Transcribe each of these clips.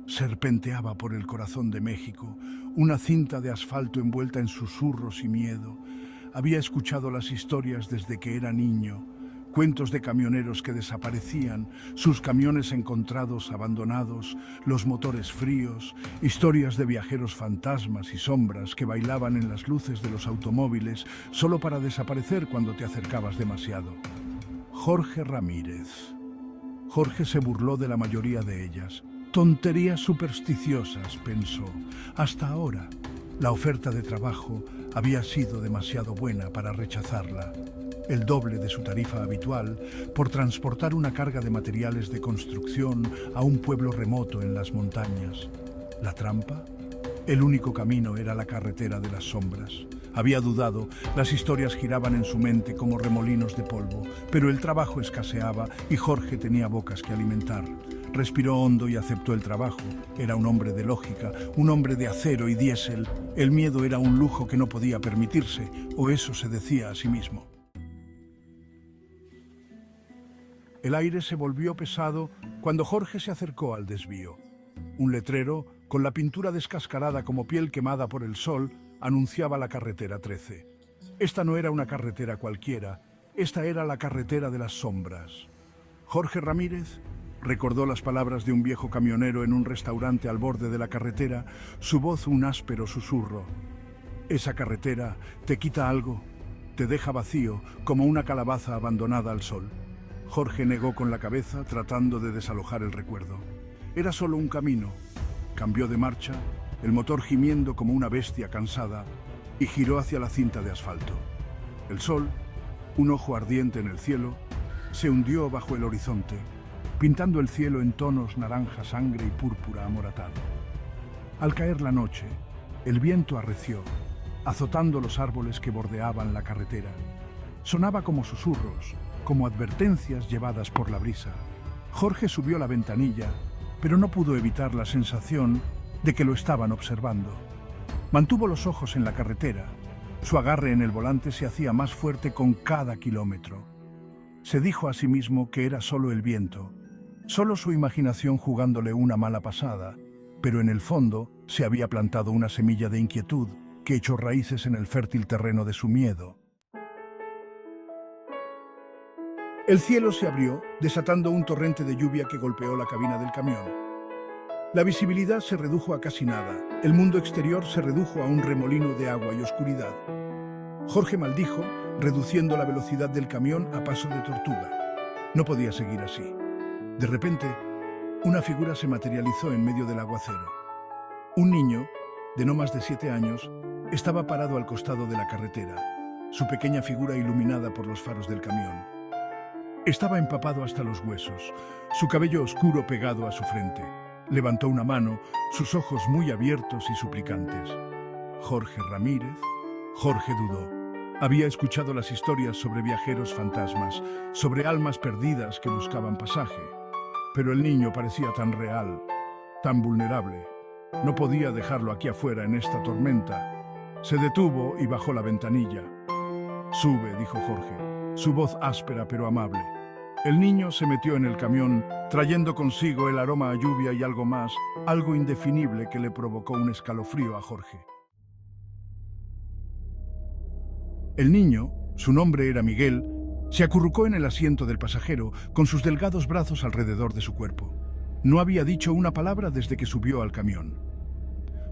Serpenteaba por el corazón de México, una cinta de asfalto envuelta en susurros y miedo. Había escuchado las historias desde que era niño, cuentos de camioneros que desaparecían, sus camiones encontrados abandonados, los motores fríos, historias de viajeros fantasmas y sombras que bailaban en las luces de los automóviles solo para desaparecer cuando te acercabas demasiado. Jorge Ramírez. Jorge se burló de la mayoría de ellas. Tonterías supersticiosas, pensó. Hasta ahora, la oferta de trabajo había sido demasiado buena para rechazarla. El doble de su tarifa habitual por transportar una carga de materiales de construcción a un pueblo remoto en las montañas. ¿La trampa? El único camino era la carretera de las sombras. Había dudado, las historias giraban en su mente como remolinos de polvo, pero el trabajo escaseaba y Jorge tenía bocas que alimentar. Respiró hondo y aceptó el trabajo. Era un hombre de lógica, un hombre de acero y diésel. El miedo era un lujo que no podía permitirse, o eso se decía a sí mismo. El aire se volvió pesado cuando Jorge se acercó al desvío. Un letrero, con la pintura descascarada como piel quemada por el sol, anunciaba la carretera 13. Esta no era una carretera cualquiera, esta era la carretera de las sombras. Jorge Ramírez recordó las palabras de un viejo camionero en un restaurante al borde de la carretera, su voz un áspero susurro. Esa carretera te quita algo, te deja vacío como una calabaza abandonada al sol. Jorge negó con la cabeza tratando de desalojar el recuerdo. Era solo un camino. Cambió de marcha, el motor gimiendo como una bestia cansada, y giró hacia la cinta de asfalto. El sol, un ojo ardiente en el cielo, se hundió bajo el horizonte, pintando el cielo en tonos naranja, sangre y púrpura amoratado. Al caer la noche, el viento arreció, azotando los árboles que bordeaban la carretera. Sonaba como susurros, como advertencias llevadas por la brisa. Jorge subió la ventanilla, pero no pudo evitar la sensación de que lo estaban observando. Mantuvo los ojos en la carretera. Su agarre en el volante se hacía más fuerte con cada kilómetro. Se dijo a sí mismo que era solo el viento, solo su imaginación jugándole una mala pasada, pero en el fondo se había plantado una semilla de inquietud que echó raíces en el fértil terreno de su miedo. El cielo se abrió, desatando un torrente de lluvia que golpeó la cabina del camión. La visibilidad se redujo a casi nada. El mundo exterior se redujo a un remolino de agua y oscuridad. Jorge maldijo, reduciendo la velocidad del camión a paso de tortuga. No podía seguir así. De repente, una figura se materializó en medio del aguacero. Un niño, de no más de 7 años, estaba parado al costado de la carretera, su pequeña figura iluminada por los faros del camión. Estaba empapado hasta los huesos, su cabello oscuro pegado a su frente. Levantó una mano, sus ojos muy abiertos y suplicantes. Jorge Ramírez. Jorge dudó. Había escuchado las historias sobre viajeros fantasmas, sobre almas perdidas que buscaban pasaje. Pero el niño parecía tan real, tan vulnerable. No podía dejarlo aquí afuera en esta tormenta. Se detuvo y bajó la ventanilla. «Sube», dijo Jorge, su voz áspera pero amable. El niño se metió en el camión, trayendo consigo el aroma a lluvia y algo más, algo indefinible que le provocó un escalofrío a Jorge. El niño, su nombre era Miguel, se acurrucó en el asiento del pasajero con sus delgados brazos alrededor de su cuerpo. No había dicho una palabra desde que subió al camión.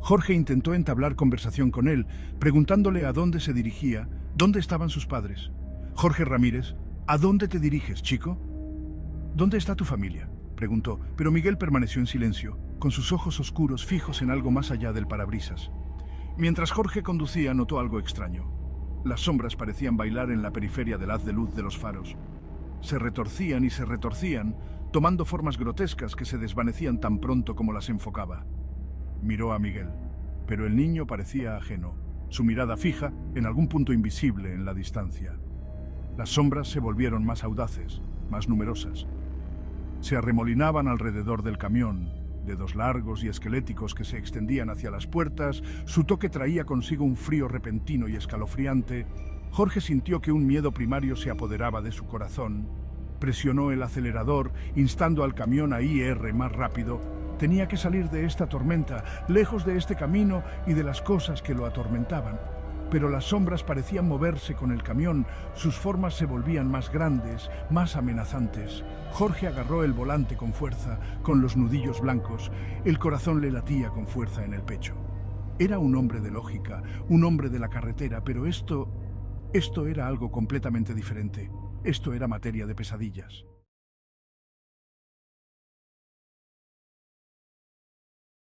Jorge intentó entablar conversación con él, preguntándole a dónde se dirigía, dónde estaban sus padres. Jorge Ramírez, ¿a dónde te diriges, chico? ¿Dónde está tu familia?, preguntó, pero Miguel permaneció en silencio, con sus ojos oscuros fijos en algo más allá del parabrisas. Mientras Jorge conducía, notó algo extraño. Las sombras parecían bailar en la periferia del haz de luz de los faros. Se retorcían y se retorcían, tomando formas grotescas que se desvanecían tan pronto como las enfocaba. Miró a Miguel, pero el niño parecía ajeno, su mirada fija en algún punto invisible en la distancia. Las sombras se volvieron más audaces, más numerosas. Se arremolinaban alrededor del camión, dedos largos y esqueléticos que se extendían hacia las puertas. Su toque traía consigo un frío repentino y escalofriante. Jorge sintió que un miedo primario se apoderaba de su corazón. Presionó el acelerador, instando al camión a ir más rápido, Tenía que salir de esta tormenta, lejos de este camino y de las cosas que lo atormentaban. Pero las sombras parecían moverse con el camión, sus formas se volvían más grandes, más amenazantes. Jorge agarró el volante con fuerza, con los nudillos blancos. El corazón le latía con fuerza en el pecho. Era un hombre de lógica, un hombre de la carretera, pero esto era algo completamente diferente. Esto era materia de pesadillas.